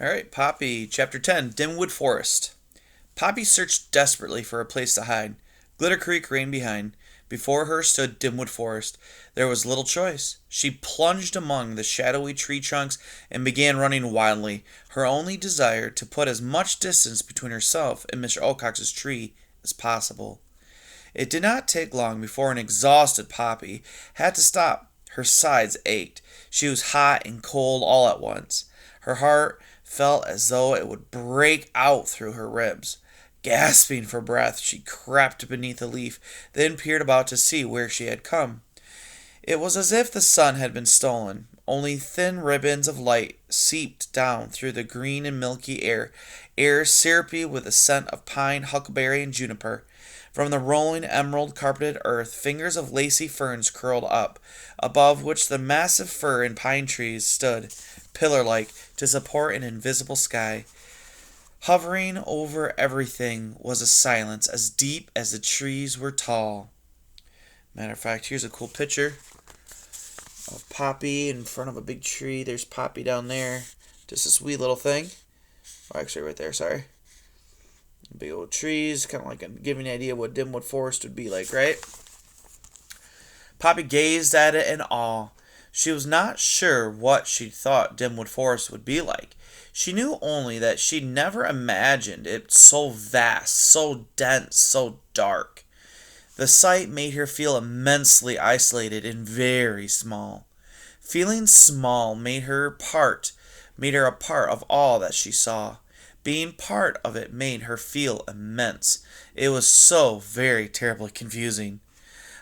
All right, Poppy, Chapter 10, Dimwood Forest. Poppy searched desperately for a place to hide. Glitter Creek ran behind. Before her stood Dimwood Forest. There was little choice. She plunged among the shadowy tree trunks and began running wildly, her only desire to put as much distance between herself and Mr. Alcox's tree as possible. It did not take long before an exhausted Poppy had to stop. Her sides ached. She was hot and cold all at once. Her heart felt as though it would break out through her ribs. Gasping for breath, she crept beneath a leaf, then peered about to see where she had come. It was as if the sun had been stolen. Only thin ribbons of light seeped down through the green and milky air syrupy with the scent of pine, huckleberry, and juniper. From the rolling emerald carpeted earth, fingers of lacy ferns curled up, above which the massive fir and pine trees stood, pillar like, to support an invisible sky. Hovering over everything was a silence as deep as the trees were tall. Matter of fact, here's a cool picture of Poppy in front of a big tree. There's Poppy down there. Just this wee little thing. Oh, actually, right there, sorry. Big old trees, kind of like giving an idea what Dimwood Forest would be like, right? Poppy gazed at it in awe. She was not sure what she thought Dimwood Forest would be like. She knew only that she'd never imagined it so vast, so dense, so dark. The sight made her feel immensely isolated and very small. Feeling small made her a part of all that she saw. Being part of it made her feel immense. It was so very terribly confusing.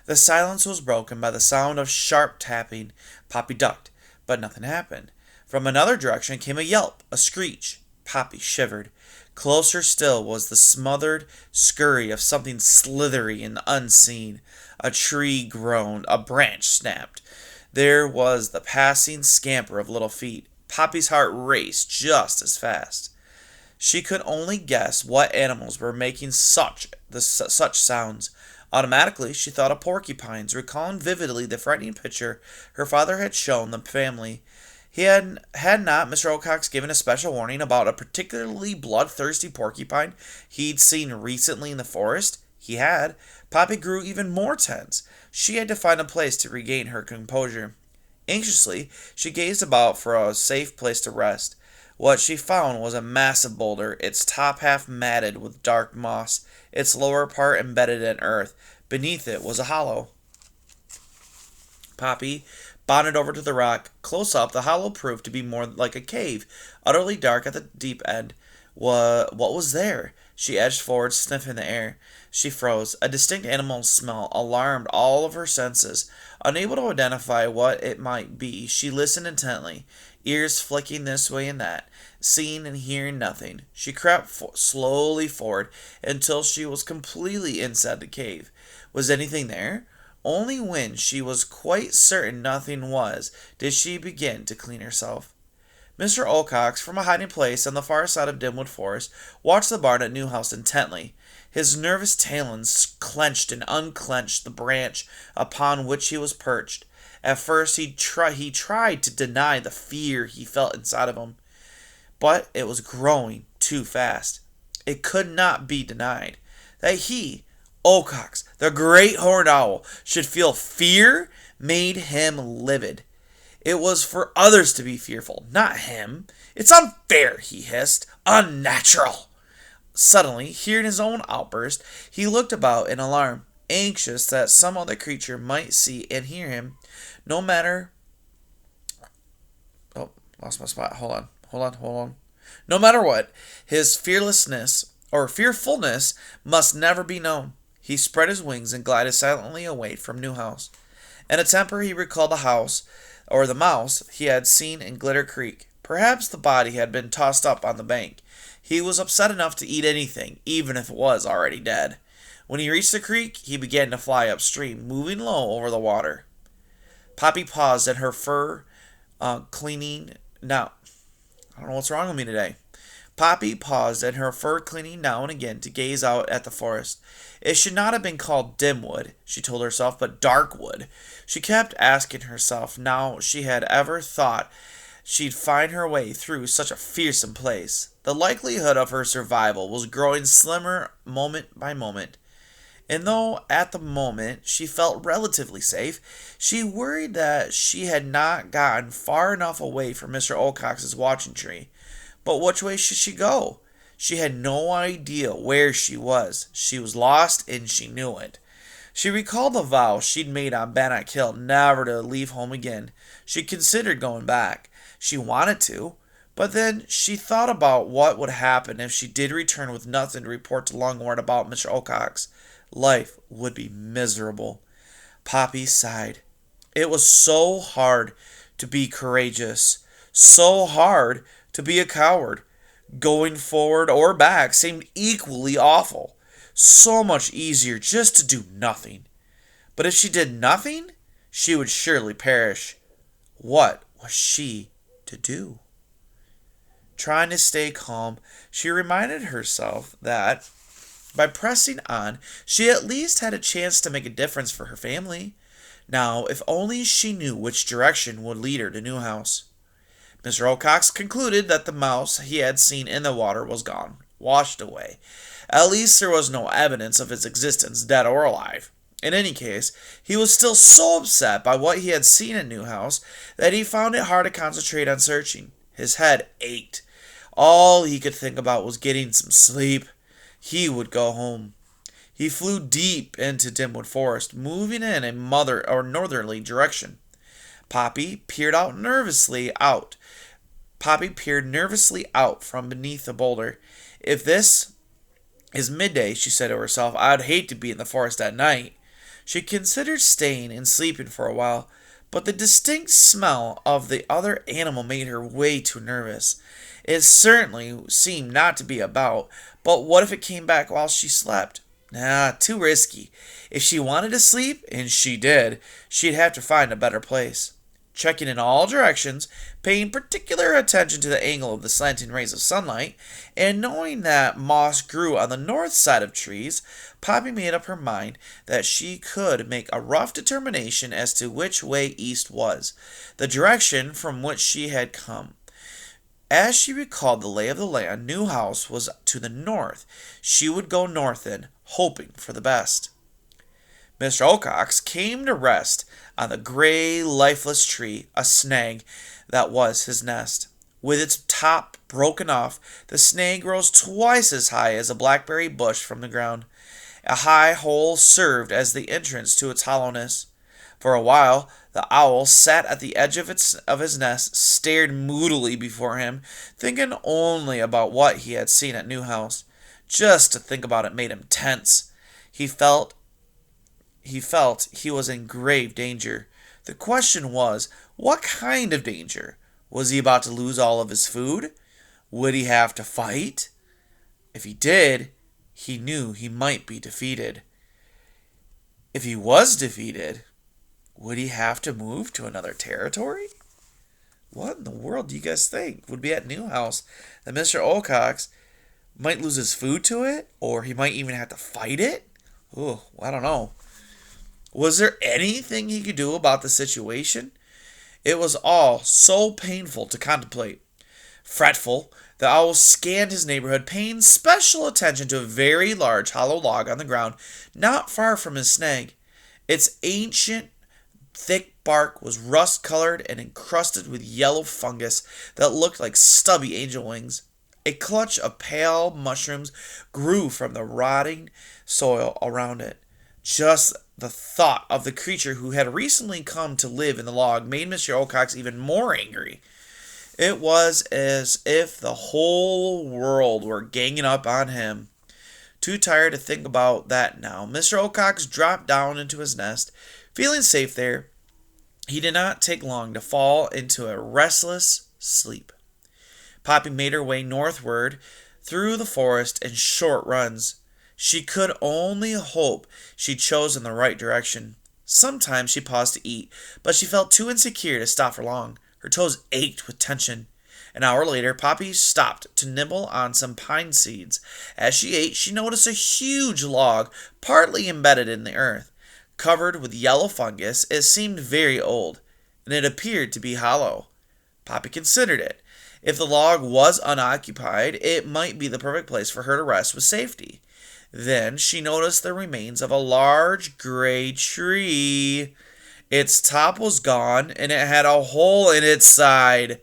The silence was broken by the sound of sharp tapping. Poppy ducked, but nothing happened. From another direction came a yelp, a screech. Poppy shivered. Closer still was the smothered scurry of something slithery and unseen. A tree groaned, a branch snapped. There was the passing scamper of little feet. Poppy's heart raced just as fast. She could only guess what animals were making such sounds. Automatically, she thought of porcupines, recalling vividly the frightening picture her father had shown the family. Had not Mr. Ocox given a special warning about a particularly bloodthirsty porcupine he'd seen recently in the forest? He had. Poppy grew even more tense. She had to find a place to regain her composure. Anxiously, she gazed about for a safe place to rest. What she found was a massive boulder, its top half matted with dark moss, its lower part embedded in earth. Beneath it was a hollow. Poppy bounded over to the rock. Close up, the hollow proved to be more like a cave, utterly dark at the deep end. What was there? She edged forward, sniffing the air. She froze. A distinct animal smell alarmed all of her senses. Unable to identify what it might be, she listened intently, ears flicking this way and that, seeing and hearing nothing. She crept slowly forward until she was completely inside the cave. Was anything there? Only when she was quite certain nothing was did she begin to clean herself. Mr. Ocox, from a hiding place on the far side of Dimwood Forest, watched the barn at Newhouse intently. His nervous talons clenched and unclenched the branch upon which he was perched. At first he tried to deny the fear he felt inside of him, but it was growing too fast. It could not be denied. That he, Ocox, the great horned owl, should feel fear made him livid. It was for others to be fearful, not him. It's unfair, he hissed. Unnatural. Suddenly, hearing his own outburst, he looked about in alarm, anxious that some other creature might see and hear him. No matter... Oh, lost my spot. Hold on. No matter what, his fearlessness or fearfulness must never be known. He spread his wings and glided silently away from Newhouse. In a temper, he recalled the mouse he had seen in Glitter Creek. Perhaps the body had been tossed up on the bank. He was upset enough to eat anything, even if it was already dead. When he reached the creek, he began to fly upstream, moving low over the water. Poppy paused in her fur cleaning. Now, I don't know what's wrong with me today. Poppy paused in her fur cleaning now and again to gaze out at the forest. It should not have been called Dimwood, she told herself, but Darkwood. She kept asking herself now she had ever thought she'd find her way through such a fearsome place. The likelihood of her survival was growing slimmer moment by moment. And though at the moment she felt relatively safe, she worried that she had not gotten far enough away from Mr. Ocox's watching tree. But which way should she go? She had no idea where she was. She was lost and she knew it. She recalled the vow she'd made on Bannock Hill never to leave home again. She considered going back. She wanted to, but then she thought about what would happen if she did return with nothing to report to Longwood about Mr. Ocox. Life would be miserable. Poppy sighed. It was so hard to be courageous, so hard to be a coward. Going forward or back seemed equally awful. So much easier just to do nothing. But if she did nothing, she would surely perish. What was she to do? Trying to stay calm, she reminded herself that by pressing on, she at least had a chance to make a difference for her family. Now, if only she knew which direction would lead her to Newhouse. Mr. Ocox concluded that the mouse he had seen in the water was gone, washed away. At least there was no evidence of its existence, dead or alive. In any case, he was still so upset by what he had seen at Newhouse that he found it hard to concentrate on searching. His head ached. All he could think about was getting some sleep. He would go home. He flew deep into Dimwood Forest, moving in a northerly direction. Poppy peered nervously out from beneath the boulder. If this is midday, she said to herself, I'd hate to be in the forest at night. She considered staying and sleeping for a while, but the distinct smell of the other animal made her way too nervous. It certainly seemed not to be about, but what if it came back while she slept? Too risky. If she wanted to sleep, and she did, she'd have to find a better place. Checking in all directions, paying particular attention to the angle of the slanting rays of sunlight, and knowing that moss grew on the north side of trees, Poppy made up her mind that she could make a rough determination as to which way east was, the direction from which she had come. As she recalled the lay of the land, Newhouse was to the north. She would go north then, hoping for the best. Mr. Ocox came to rest on the gray, lifeless tree, a snag that was his nest. With its top broken off, the snag rose twice as high as a blackberry bush from the ground. A high hole served as the entrance to its hollowness. For a while, the owl sat at the edge of his nest, stared moodily before him, thinking only about what he had seen at Newhouse. Just to think about it made him tense. He felt he was in grave danger. The question was, what kind of danger? Was he about to lose all of his food? Would he have to fight? If he did, he knew he might be defeated. If he was defeated, would he have to move to another territory? What in the world do you guys think would be at Newhouse that Mr. Ocox might lose his food to it? Or he might even have to fight it? Oh, I don't know. Was there anything he could do about the situation? It was all so painful to contemplate. Fretful, the owl scanned his neighborhood, paying special attention to a very large hollow log on the ground not far from his snag. Its ancient, thick bark was rust-colored and encrusted with yellow fungus that looked like stubby angel wings. A clutch of pale mushrooms grew from the rotting soil around it. Just the thought of the creature who had recently come to live in the log made Mr. Ocox even more angry. It was as if the whole world were ganging up on him. Too tired to think about that now, Mr. Ocox dropped down into his nest. Feeling safe there, he did not take long to fall into a restless sleep. Poppy made her way northward through the forest in short runs. She could only hope she'd chosen the right direction. Sometimes she paused to eat, but she felt too insecure to stop for long. Her toes ached with tension. An hour later, Poppy stopped to nibble on some pine seeds. As she ate, she noticed a huge log, partly embedded in the earth. Covered with yellow fungus, it seemed very old, and it appeared to be hollow. Poppy considered it. If the log was unoccupied, it might be the perfect place for her to rest with safety. Then she noticed the remains of a large gray tree. Its top was gone, and it had a hole in its side.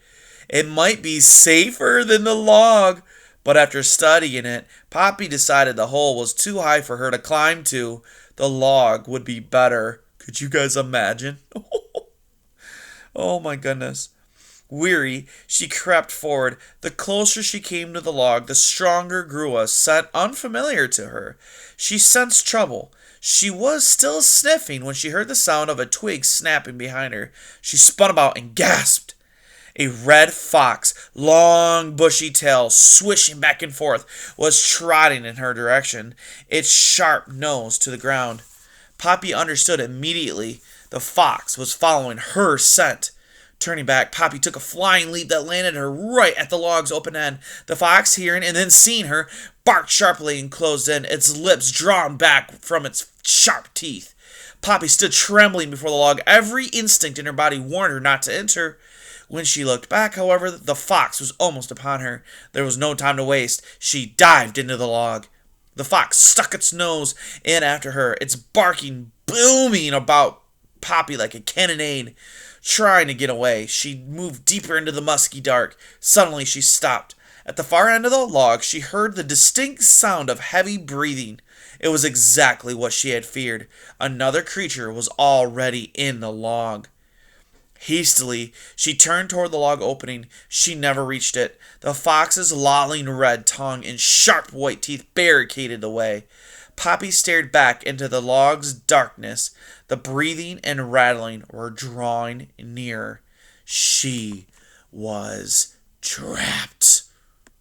It might be safer than the log, but after studying it, Poppy decided the hole was too high for her to climb to. The log would be better. Could you guys imagine? Oh my goodness. Weary, she crept forward. The closer she came to the log, the stronger grew a scent unfamiliar to her. She sensed trouble. She was still sniffing when she heard the sound of a twig snapping behind her. She spun about and gasped. A red fox, long bushy tail swishing back and forth, was trotting in her direction, its sharp nose to the ground. Poppy understood immediately. The fox was following her scent. Turning back, Poppy took a flying leap that landed her right at the log's open end. The fox, hearing and then seeing her, barked sharply and closed in, its lips drawn back from its sharp teeth. Poppy stood trembling before the log. Every instinct in her body warned her not to enter. When she looked back, however, the fox was almost upon her. There was no time to waste. She dived into the log. The fox stuck its nose in after her, its barking booming about Poppy like a cannonade. Trying to get away, she moved deeper into the musky dark. Suddenly she stopped. At the far end of the log, she heard the distinct sound of heavy breathing. It was exactly what she had feared. Another creature was already in the log. Hastily, she turned toward the log opening. She never reached it. The fox's lolling red tongue and sharp white teeth barricaded the way. Poppy stared back into the log's darkness. The breathing and rattling were drawing nearer. She was trapped.